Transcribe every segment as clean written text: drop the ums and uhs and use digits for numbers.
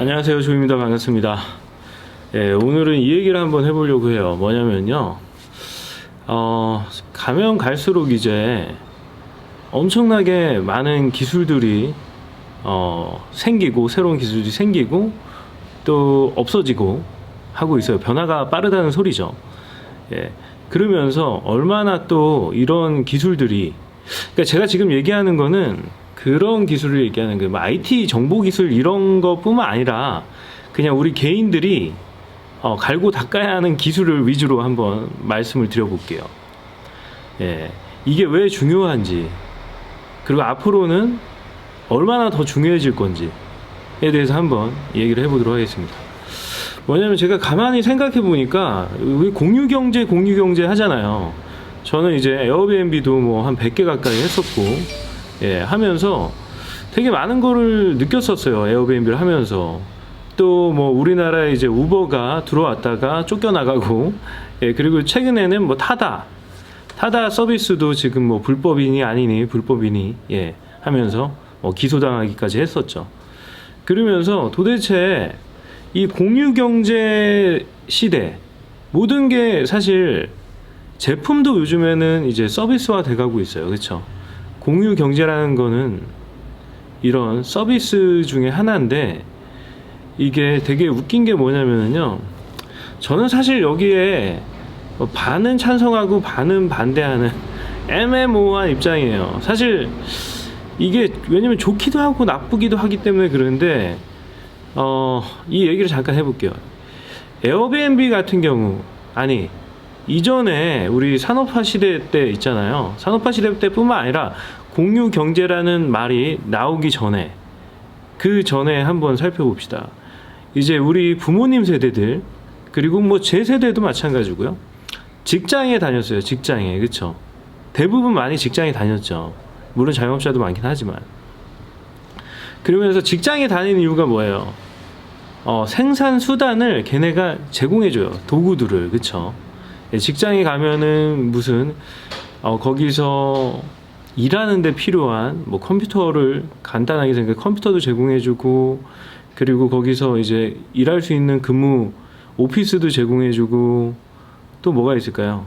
안녕하세요, 조입니다. 반갑습니다. 오늘은 이 얘기를 한번 해보려고 해요. 뭐냐면요, 가면 갈수록 이제 엄청나게 많은 기술들이 생기고, 새로운 기술들이 생기고 또 없어지고 하고 있어요. 변화가 빠르다는 소리죠. 그러면서 얼마나 또 이런 기술들이, 그러니까 제가 지금 얘기하는 거는 그런 기술을 얘기하는 거예요. IT 정보 기술 이런 것뿐만 아니라 그냥 우리 개인들이 갈고 닦아야 하는 기술을 위주로 한번 말씀을 드려볼게요. 이게 왜 중요한지, 그리고 앞으로는 얼마나 더 중요해질 건지에 대해서 한번 얘기를 해보도록 하겠습니다. 뭐냐면 제가 가만히 생각해 보니까 우리 공유경제 하잖아요. 저는 이제 에어비앤비도 뭐 한 100개 가까이 했었고, 하면서 되게 많은 거를 느꼈었어요. 에어비앤비를 하면서. 또 뭐 우리나라에 이제 우버가 들어왔다가 쫓겨나가고, 그리고 최근에는 뭐 타다 서비스도 지금 뭐 불법이니 아니니 불법이니 하면서 기소당하기까지 했었죠. 그러면서 도대체 이 공유경제 시대, 모든 게 사실 제품도 요즘에는 이제 서비스화 돼가고 있어요. 그렇죠? 공유 경제라는 거는 이런 서비스 중에 하나인데, 이게 되게 웃긴 게 뭐냐면요, 저는 사실 여기에 반은 찬성하고 반은 반대하는 애매모호한 입장이에요. 사실 이게 왜냐면 좋기도 하고 나쁘기도 하기 때문에 그런데 이 얘기를 잠깐 해볼게요. 에어비앤비 같은 경우, 아니 이전에 우리 산업화 시대 때 있잖아요. 산업화 시대 때뿐만 아니라 공유 경제라는 말이 나오기 전에, 그 전에 한번 살펴봅시다. 이제 우리 부모님 세대들, 그리고 뭐 제 세대도 마찬가지고요. 직장에 다녔어요. 직장에. 그쵸? 대부분 많이 직장에 다녔죠. 물론 자영업자도 많긴 하지만. 그러면서 직장에 다니는 이유가 뭐예요? 생산 수단을 걔네가 제공해줘요. 도구들을. 그쵸? 직장에 가면은 무슨 거기서 일하는데 필요한 뭐 컴퓨터를 간단하게 생각해 컴퓨터도 제공해주고, 그리고 거기서 이제 일할 수 있는 근무 오피스도 제공해주고, 또 뭐가 있을까요?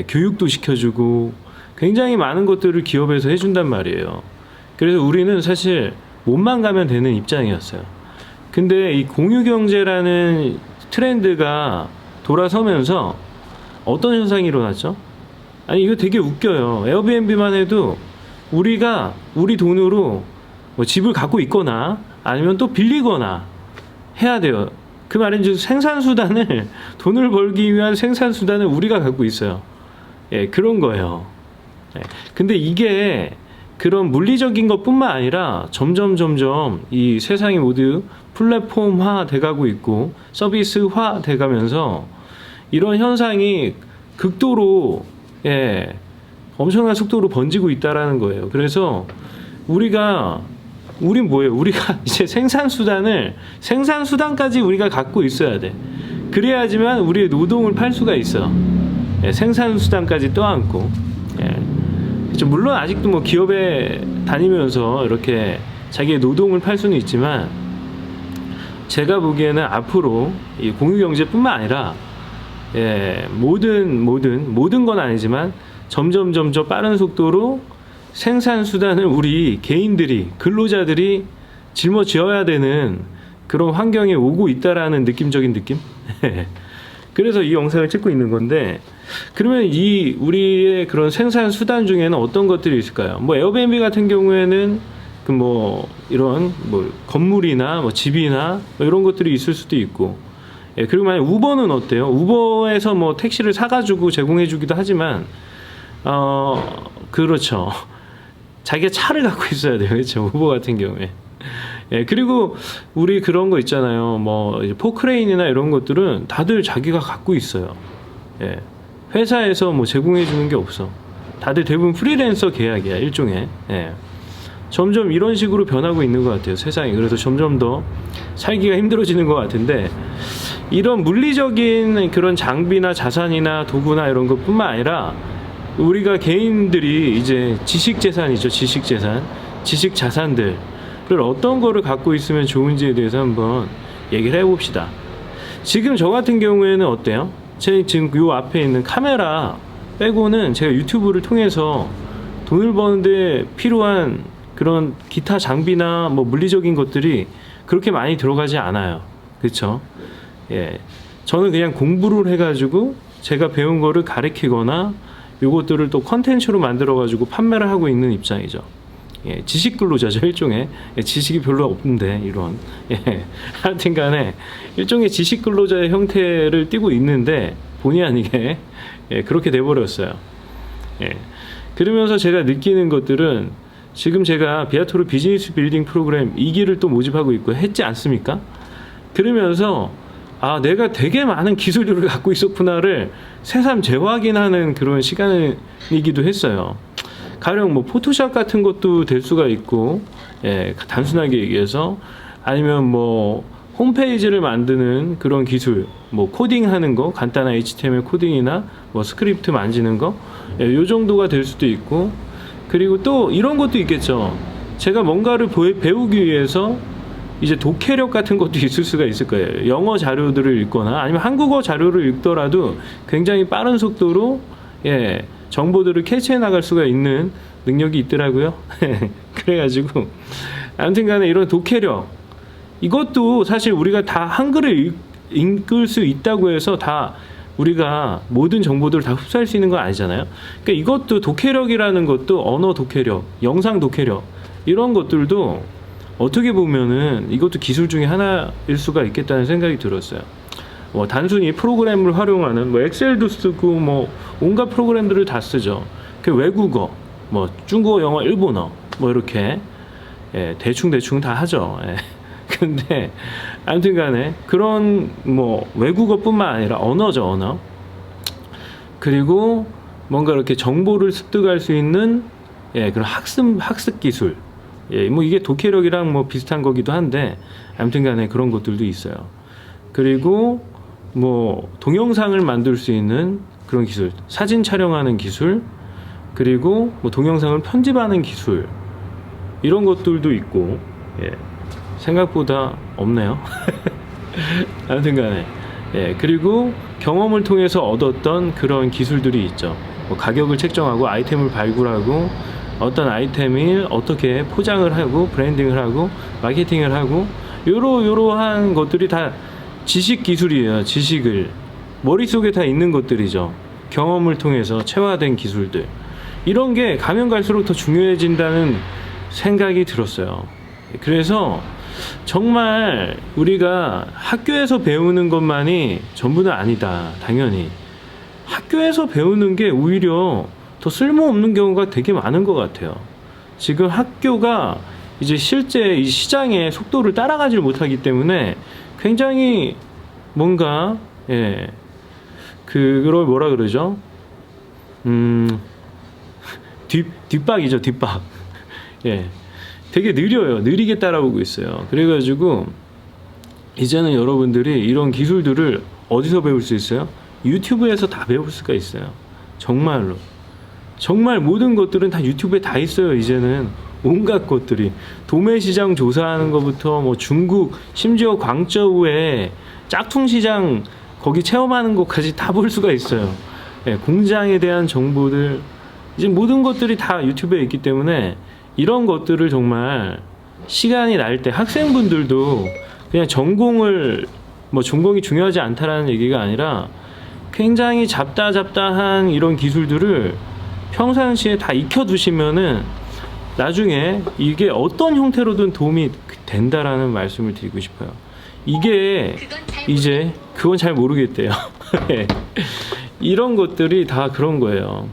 교육도 시켜주고, 굉장히 많은 것들을 기업에서 해준단 말이에요. 그래서 우리는 사실 몸만 가면 되는 입장이었어요. 근데 이 공유경제라는 트렌드가 돌아서면서 어떤 현상이 일어났죠? 아니 이거 되게 웃겨요. 에어비앤비만 해도 우리가 우리 돈으로 뭐 집을 갖고 있거나 아니면 또 빌리거나 해야 돼요. 그 말은 생산수단을, 돈을 벌기 위한 생산수단을 우리가 갖고 있어요. 그런 거예요. 근데 이게 그런 물리적인 것뿐만 아니라 점점 이 세상이 모두 플랫폼화 돼가고 있고 서비스화 돼가면서 이런 현상이 극도로 엄청난 속도로 번지고 있다라는 거예요. 그래서 우린 뭐예요? 우리가 이제 생산수단까지 우리가 갖고 있어야 돼. 그래야지만 우리의 노동을 팔 수가 있어. 생산수단까지 떠안고. 물론 아직도 뭐 기업에 다니면서 이렇게 자기의 노동을 팔 수는 있지만, 제가 보기에는 앞으로 이 공유경제뿐만 아니라 모든 건 아니지만 점점 빠른 속도로 생산수단을 우리 개인들이, 근로자들이 짊어지어야 되는 그런 환경에 오고 있다라는 느낌적인 느낌? 그래서 이 영상을 찍고 있는 건데, 그러면 우리의 그런 생산수단 중에는 어떤 것들이 있을까요? 뭐 에어비앤비 같은 경우에는 이런 건물이나 집이나 이런 것들이 있을 수도 있고, 그리고 만약 우버는 어때요? 우버에서 택시를 사가지고 제공해주기도 하지만, 그렇죠. 자기가 차를 갖고 있어야 돼요. 그렇죠. 우버 같은 경우에. 그리고 우리 그런 거 있잖아요. 포크레인이나 이런 것들은 다들 자기가 갖고 있어요. 회사에서 제공해주는 게 없어. 다들 대부분 프리랜서 계약이야, 일종의. 점점 이런 식으로 변하고 있는 것 같아요, 세상이. 그래서 점점 더 살기가 힘들어지는 것 같은데, 이런 물리적인 그런 장비나 자산이나 도구나 이런 것뿐만 아니라 우리가 개인들이 이제 지식재산이죠. 지식자산들을 어떤 거를 갖고 있으면 좋은지에 대해서 한번 얘기를 해봅시다. 지금 저 같은 경우에는 어때요? 제 지금 요 앞에 있는 카메라 빼고는 제가 유튜브를 통해서 돈을 버는데 필요한 그런 기타 장비나 뭐 물리적인 것들이 그렇게 많이 들어가지 않아요. 그렇죠? 예. 저는 그냥 공부를 해가지고 제가 배운 거를 가르치거나 요것들을 또 컨텐츠로 만들어가지고 판매를 하고 있는 입장이죠. 예, 지식 근로자죠, 일종의. 예, 지식이 별로 없는데, 이런. 예, 하여튼 간에, 일종의 지식 근로자의 형태를 띠고 있는데, 본의 아니게, 예, 그렇게 돼버렸어요. 예. 그러면서 제가 느끼는 것들은, 지금 제가 비아토르 비즈니스 빌딩 프로그램 2기를 또 모집하고 있고 했지 않습니까? 그러면서, 아, 내가 되게 많은 기술들을 갖고 있었구나를 새삼 재확인하는 그런 시간이기도 했어요. 가령 뭐 포토샵 같은 것도 될 수가 있고, 예, 단순하게 얘기해서 아니면 뭐 홈페이지를 만드는 그런 기술, 뭐 코딩하는 거, 간단한 HTML 코딩이나 뭐 스크립트 만지는 거, 예, 요 정도가 될 수도 있고, 그리고 또 이런 것도 있겠죠. 제가 뭔가를 배우기 위해서 이제 독해력 같은 것도 있을 수가 있을 거예요. 영어 자료들을 읽거나 아니면 한국어 자료를 읽더라도 굉장히 빠른 속도로, 예, 정보들을 캐치해 나갈 수가 있는 능력이 있더라고요. 그래가지고 아무튼 간에 이런 독해력, 이것도 사실 우리가 다 한글을 읽을 수 있다고 해서 다 우리가 모든 정보들을 다 흡수할 수 있는 건 아니잖아요. 그러니까 이것도 독해력이라는 것도 언어 독해력, 영상 독해력, 이런 것들도 어떻게 보면은 이것도 기술 중에 하나일 수가 있겠다는 생각이 들었어요. 뭐 단순히 프로그램을 활용하는 뭐 엑셀도 쓰고 뭐 온갖 프로그램들을 다 쓰죠. 그 외국어, 뭐 중국어, 영어, 일본어 뭐 이렇게, 예, 대충 다 하죠. 예. 근데 아무튼간에 그런 뭐 외국어뿐만 아니라 언어죠, 언어. 그리고 뭔가 이렇게 정보를 습득할 수 있는, 예, 그런 학습 기술. 예, 뭐 이게 독해력이랑 뭐 비슷한 거기도 한데 아무튼간에 그런 것들도 있어요. 그리고 뭐 동영상을 만들 수 있는 그런 기술, 사진 촬영하는 기술, 그리고 뭐 동영상을 편집하는 기술, 이런 것들도 있고, 예, 생각보다 없네요. 아무튼간에, 예, 그리고 경험을 통해서 얻었던 그런 기술들이 있죠. 뭐 가격을 책정하고 아이템을 발굴하고 어떤 아이템을 어떻게 포장을 하고 브랜딩을 하고 마케팅을 하고 요러한 것들이 다 지식 기술이에요. 지식을 머릿속에 다 있는 것들이죠. 경험을 통해서 체화된 기술들, 이런 게 가면 갈수록 더 중요해진다는 생각이 들었어요. 그래서 정말 우리가 학교에서 배우는 것만이 전부는 아니다. 당연히 학교에서 배우는 게 오히려 더 쓸모없는 경우가 되게 많은 것 같아요. 지금 학교가 이제 실제 이 시장의 속도를 따라가지 못하기 때문에 굉장히 뭔가, 예, 그걸 뭐라 그러죠? 뒷박이죠, 뒷박. 예, 되게 느리게 따라오고 있어요. 그래가지고 이제는 여러분들이 이런 기술들을 어디서 배울 수 있어요? 유튜브에서 다 배울 수가 있어요. 정말로. 정말 모든 것들은 다 유튜브에 다 있어요. 이제는 온갖 것들이, 도매시장 조사하는 것부터 뭐 중국, 심지어 광저우에 짝퉁시장 거기 체험하는 것까지 다 볼 수가 있어요. 예, 공장에 대한 정보들, 이제 모든 것들이 다 유튜브에 있기 때문에 이런 것들을 정말 시간이 날 때 학생분들도 그냥 전공이 중요하지 않다라는 얘기가 아니라 굉장히 잡다한 이런 기술들을 평상시에 다 익혀두시면은 나중에 이게 어떤 형태로든 도움이 된다라는 말씀을 드리고 싶어요. 이게 이제 그건 잘 모르겠대요. 이런 것들이 다 그런 거예요.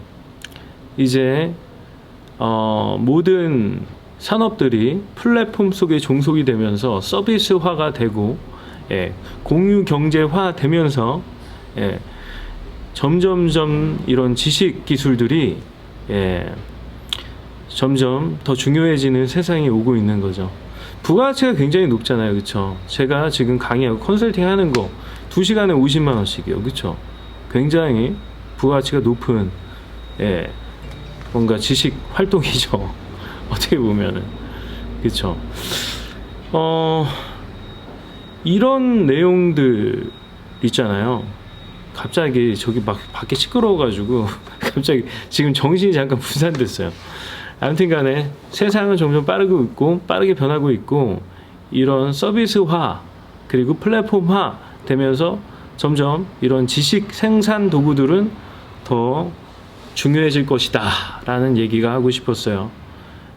이제 모든 산업들이 플랫폼 속에 종속이 되면서 서비스화가 되고, 예, 공유 경제화 되면서, 예, 점점점 이런 지식 기술들이, 예, 점점 더 중요해지는 세상이 오고 있는 거죠. 부가가치가 굉장히 높잖아요, 그쵸? 제가 지금 강의하고 컨설팅 하는 거 2시간에 50만 원씩이요, 그쵸? 굉장히 부가가치가 높은, 예, 뭔가 지식 활동이죠. 어떻게 보면은, 그쵸? 이런 내용들 있잖아요. 갑자기 저기 막 밖에 시끄러워가지고 갑자기 지금 정신이 잠깐 분산됐어요. 아무튼 간에 세상은 점점 빠르고 있고 빠르게 변하고 있고 이런 서비스화 그리고 플랫폼화 되면서 점점 이런 지식 생산 도구들은 더 중요해질 것이다 라는 얘기가 하고 싶었어요.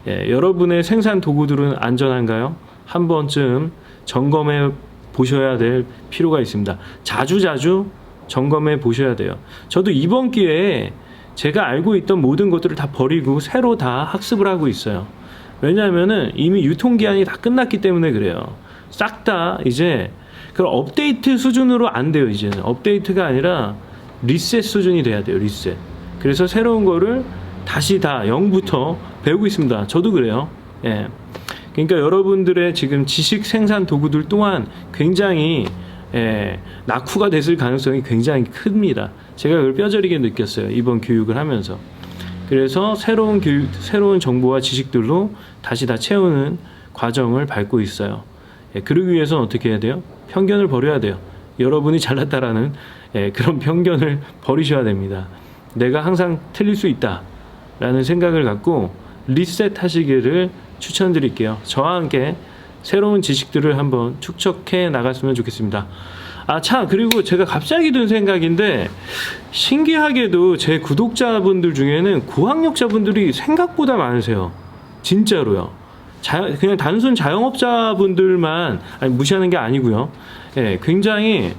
여러분의 생산 도구들은 안전한가요? 한 번쯤 점검해 보셔야 될 필요가 있습니다. 자주자주 점검해 보셔야 돼요. 저도 이번 기회에 제가 알고 있던 모든 것들을 다 버리고 새로 다 학습을 하고 있어요. 왜냐하면은 이미 유통기한이 다 끝났기 때문에 그래요. 싹 다 이제 그 업데이트 수준으로 안 돼요. 이제는 업데이트가 아니라 리셋 수준이 돼야 돼요. 리셋. 그래서 새로운 거를 다시 다 0부터 배우고 있습니다. 저도 그래요. 예. 그러니까 여러분들의 지금 지식 생산 도구들 또한 굉장히 낙후가 됐을 가능성이 굉장히 큽니다. 제가 그걸 뼈저리게 느꼈어요. 이번 교육을 하면서. 그래서 새로운 정보와 지식들로 다시 다 채우는 과정을 밟고 있어요. 그러기 위해서는 어떻게 해야 돼요? 편견을 버려야 돼요. 여러분이 잘났다라는 그런 편견을 버리셔야 됩니다. 내가 항상 틀릴 수 있다라는 생각을 갖고 리셋 하시기를 추천드릴게요. 저와 함께 새로운 지식들을 한번 축적해 나갔으면 좋겠습니다. 그리고 제가 갑자기 든 생각인데 신기하게도 제 구독자분들 중에는 고학력자분들이 생각보다 많으세요. 진짜로요. 그냥 단순 자영업자분들만 무시하는 게 아니고요. 굉장히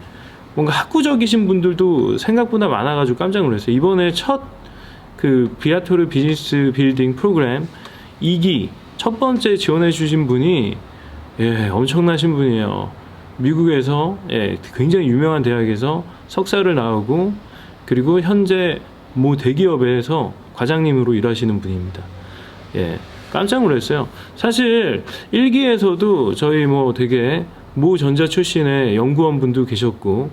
뭔가 학구적이신 분들도 생각보다 많아가지고 깜짝 놀랐어요. 이번에 첫 비아토르 비즈니스 빌딩 프로그램 2기 첫 번째 지원해 주신 분이 엄청나신 분이에요. 미국에서 굉장히 유명한 대학에서 석사를 나오고 그리고 현재 모 대기업에서 과장님으로 일하시는 분입니다. 깜짝 놀랐어요. 사실 1기에서도 저희 되게 모 전자 출신의 연구원 분도 계셨고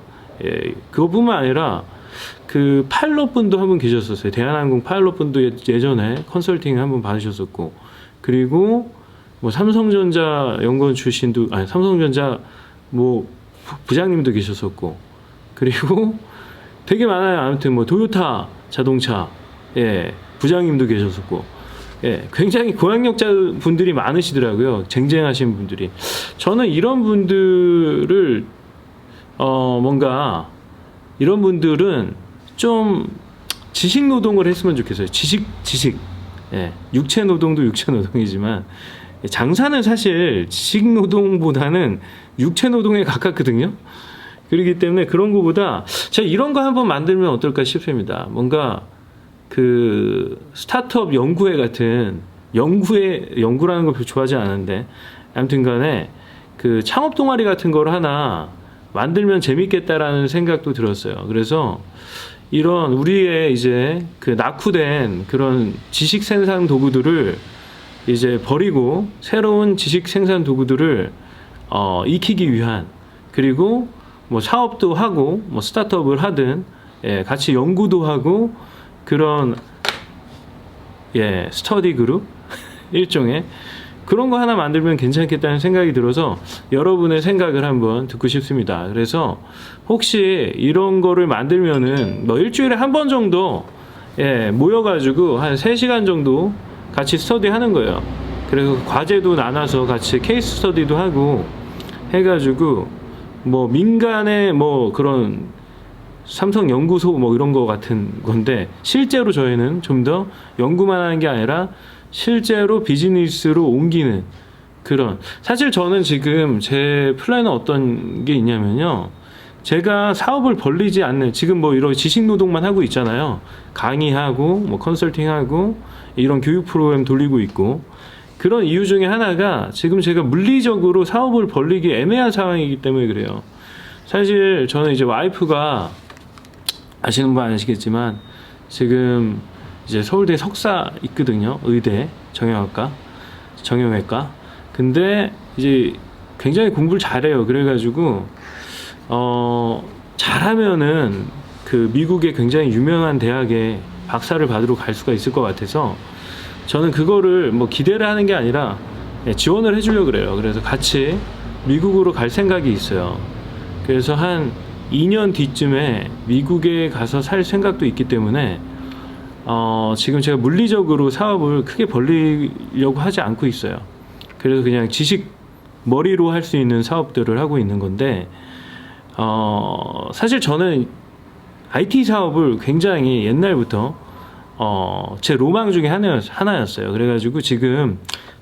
그것뿐만 아니라 그 파일럿 분도 한 분 계셨었어요. 대한항공 파일럿 분도 예전에 컨설팅 한 분 받으셨었고 그리고 삼성전자 연구원 출신도 삼성전자 부장님도 계셨었고 그리고 되게 많아요. 아무튼 도요타 자동차 부장님도 계셨었고 굉장히 고학력자 분들이 많으시더라고요. 쟁쟁하신 분들이. 저는 이런 분들을 이런 분들은 좀 지식 노동을 했으면 좋겠어요. 지식. 육체 노동도 육체 노동이지만 장사는 사실 지식 노동보다는 육체 노동에 가깝거든요. 그렇기 때문에 그런 거보다 제가 이런 거 한번 만들면 어떨까 싶습니다. 뭔가 스타트업 연구회 같은 연구라는 걸 별로 좋아하지 않는데 아무튼 간에 창업 동아리 같은 걸 하나 만들면 재밌겠다라는 생각도 들었어요. 그래서 이런 우리의 이제 낙후된 그런 지식 생산 도구들을 이제 버리고 새로운 지식 생산 도구들을 익히기 위한 그리고 사업도 하고 스타트업을 하든 같이 연구도 하고 그런 스터디 그룹 일종의 그런 거 하나 만들면 괜찮겠다는 생각이 들어서 여러분의 생각을 한번 듣고 싶습니다. 그래서 혹시 이런 거를 만들면은 일주일에 한 번 정도 모여가지고 한 3시간 정도 같이 스터디 하는 거예요. 그래서 과제도 나눠서 같이 케이스 스터디도 하고 해가지고 민간의 그런 삼성 연구소 이런 거 같은 건데 실제로 저희는 좀 더 연구만 하는 게 아니라 실제로 비즈니스로 옮기는 그런 사실 저는 지금 제 플랜은 어떤 게 있냐면요. 제가 사업을 벌리지 않는 지금 이런 지식 노동만 하고 있잖아요. 강의하고 컨설팅하고 이런 교육 프로그램 돌리고 있고 그런 이유 중에 하나가 지금 제가 물리적으로 사업을 벌리기 애매한 상황이기 때문에 그래요. 사실 저는 이제 와이프가 아시는 분 아시겠지만 지금 이제 서울대 석사 있거든요. 의대 정형외과. 근데 이제 굉장히 공부를 잘해요. 그래가지고 잘하면은 미국의 굉장히 유명한 대학에 박사를 받으러 갈 수가 있을 것 같아서 저는 그거를 기대를 하는 게 아니라 지원을 해주려고 그래요. 그래서 같이 미국으로 갈 생각이 있어요. 그래서 한 2년 뒤쯤에 미국에 가서 살 생각도 있기 때문에 지금 제가 물리적으로 사업을 크게 벌리려고 하지 않고 있어요. 그래서 그냥 지식 머리로 할 수 있는 사업들을 하고 있는 건데, 사실 저는 IT 사업을 굉장히 옛날부터 제 로망 중에 하나였어요. 그래가지고 지금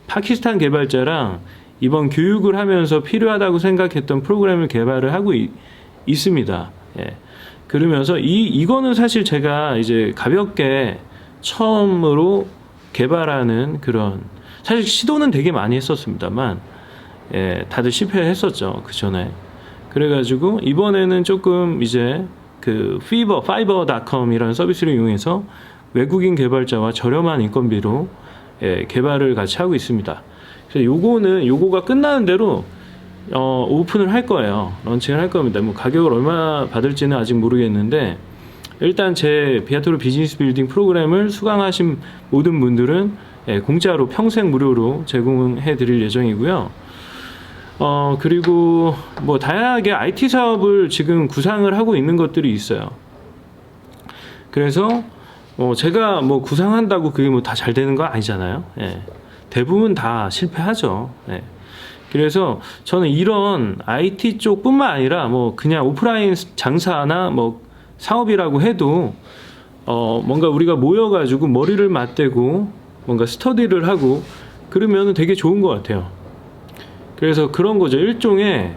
파키스탄 개발자랑 이번 교육을 하면서 필요하다고 생각했던 프로그램을 개발을 하고 있습니다. 예. 그러면서 이거는 사실 제가 이제 가볍게 처음으로 개발하는 그런, 사실 시도는 되게 많이 했었습니다만, 예, 다들 실패했었죠, 그 전에. 그래가지고 이번에는 조금 이제 그 fiverr.com이라는 서비스를 이용해서 외국인 개발자와 저렴한 인건비로, 예, 개발을 같이 하고 있습니다. 그래서 요거가 끝나는 대로 오픈을 할 거예요. 런칭을 할 겁니다. 뭐 가격을 얼마 받을지는 아직 모르겠는데, 일단 제 비아토르 비즈니스 빌딩 프로그램을 수강하신 모든 분들은, 예, 공짜로 평생 무료로 제공해 드릴 예정이고요. 그리고 뭐 다양하게 IT 사업을 지금 구상을 하고 있는 것들이 있어요. 그래서 제가 뭐 구상한다고 그게 뭐 다 잘 되는 거 아니잖아요. 예. 대부분 다 실패하죠. 예. 그래서 저는 이런 IT 쪽뿐만 아니라 뭐 그냥 오프라인 장사나 뭐 사업이라고 해도 뭔가 우리가 모여가지고 머리를 맞대고 뭔가 스터디를 하고 그러면 되게 좋은 것 같아요. 그래서 그런 거죠. 일종의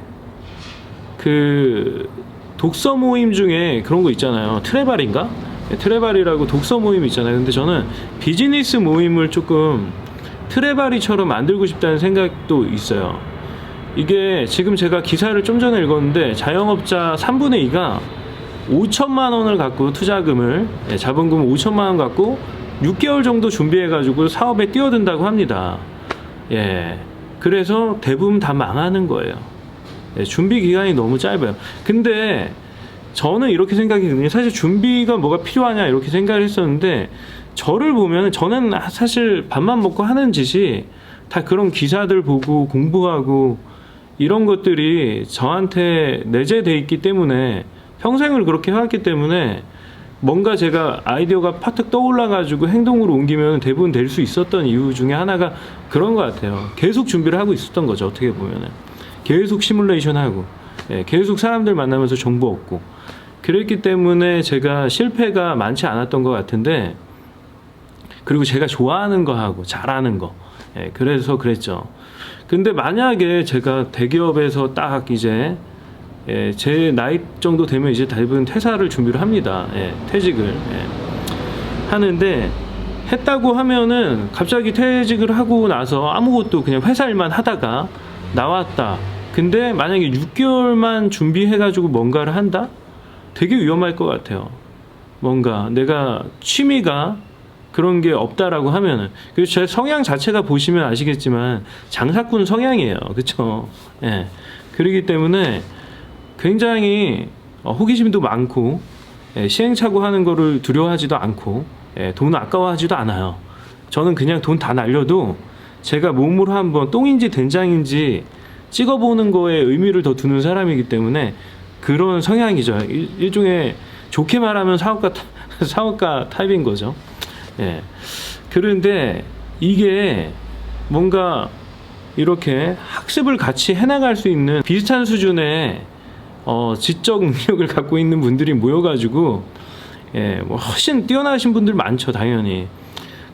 그 독서 모임 중에 그런 거 있잖아요. 트레발인가? 트레발이라고 독서 모임 있잖아요. 근데 저는 비즈니스 모임을 조금 트레바리처럼 만들고 싶다는 생각도 있어요. 이게 지금 제가 기사를 좀 전에 읽었는데, 자영업자 3분의 2가 5천만 원을 갖고 투자금을, 자본금 5천만 원 갖고 6개월 정도 준비해가지고 사업에 뛰어든다고 합니다. 예. 그래서 대부분 다 망하는 거예요. 예, 준비 기간이 너무 짧아요. 근데 저는 이렇게 생각이 드는데, 사실 준비가 뭐가 필요하냐 이렇게 생각을 했었는데, 저를 보면 저는 사실 밥만 먹고 하는 짓이 다 그런 기사들 보고 공부하고 이런 것들이 저한테 내재돼 있기 때문에, 평생을 그렇게 해왔기 때문에 뭔가 제가 아이디어가 파뜩 떠올라가지고 행동으로 옮기면 대부분 될 수 있었던 이유 중에 하나가 그런 것 같아요. 계속 준비를 하고 있었던 거죠. 어떻게 보면은 계속 시뮬레이션 하고, 예, 계속 사람들 만나면서 정보 얻고 그랬기 때문에 제가 실패가 많지 않았던 것 같은데, 그리고 제가 좋아하는 거 하고 잘하는 거, 예, 그래서 그랬죠. 근데 만약에 제가 대기업에서 딱 이제, 예, 제 나이 정도 되면 이제 대부분 퇴사를 준비를 합니다. 예, 퇴직을, 예, 하는데, 했다고 하면은 갑자기 퇴직을 하고 나서 아무것도 그냥 회사 일만 하다가 나왔다. 근데 만약에 6개월만 준비해가지고 뭔가를 한다? 되게 위험할 것 같아요. 뭔가 내가 취미가 그런 게 없다라고 하면은. 그래서 제 성향 자체가 보시면 아시겠지만 장사꾼 성향이에요. 그쵸? 예. 그렇기 때문에 굉장히 호기심도 많고, 예, 시행착오 하는 거를 두려워하지도 않고, 예, 돈 아까워하지도 않아요. 저는 그냥 돈 다 날려도 제가 몸으로 한번 똥인지 된장인지 찍어보는 거에 의미를 더 두는 사람이기 때문에 그런 성향이죠. 일종의 좋게 말하면 사업가 타입인 거죠. 예. 그런데 이게 뭔가 이렇게 학습을 같이 해나갈 수 있는 비슷한 수준의 지적 능력을 갖고 있는 분들이 모여가지고, 예, 뭐 훨씬 뛰어나신 분들 많죠, 당연히.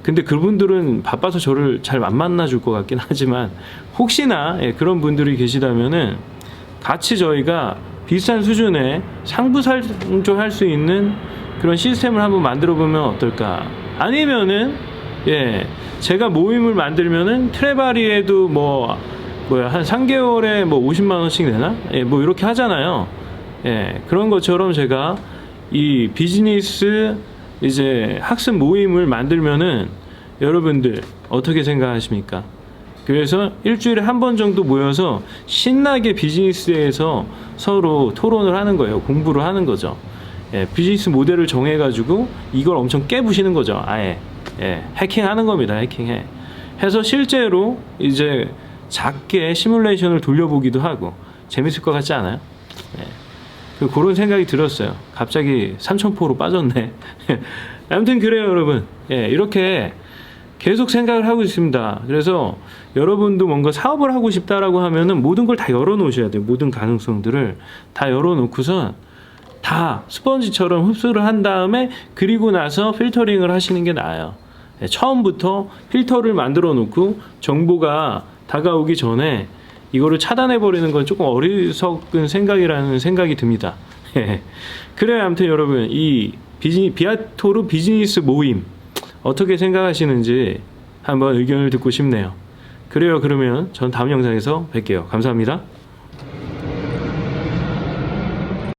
근데 그분들은 바빠서 저를 잘 안 만나줄 것 같긴 하지만, 혹시나, 예, 그런 분들이 계시다면은 같이 저희가 비슷한 수준의 상부상조할 수 있는 그런 시스템을 한번 만들어 보면 어떨까? 아니면은, 예, 제가 모임을 만들면은 트레바리에도 한 3개월에 뭐 50만 원씩 내나? 예, 뭐 이렇게 하잖아요. 예, 그런 것처럼 제가 이 비즈니스 이제 학습 모임을 만들면은 여러분들 어떻게 생각하십니까? 그래서 일주일에 한 번 정도 모여서 신나게 비즈니스에서 서로 토론을 하는 거예요. 공부를 하는 거죠. 예, 비즈니스 모델을 정해가지고 이걸 엄청 깨부시는 거죠. 아예. 예, 해킹하는 겁니다. 해킹해. 해서 실제로 이제 작게 시뮬레이션을 돌려보기도 하고 재밌을 것 같지 않아요? 그런 생각이 들었어요. 갑자기 삼천포로 빠졌네. 아무튼 그래요, 여러분. 이렇게 계속 생각을 하고 있습니다. 그래서 여러분도 뭔가 사업을 하고 싶다라고 하면은 모든 걸 다 열어놓으셔야 돼요. 모든 가능성들을 다 열어놓고선 다 스펀지처럼 흡수를 한 다음에 그리고 나서 필터링을 하시는 게 나아요. 처음부터 필터를 만들어 놓고 정보가 다가오기 전에 이거를 차단해버리는 건 조금 어리석은 생각이라는 생각이 듭니다. 그래요. 아무튼 여러분, 이 비아토르 비즈니스 모임 어떻게 생각하시는지 한번 의견을 듣고 싶네요. 그래요. 그러면 전 다음 영상에서 뵐게요. 감사합니다.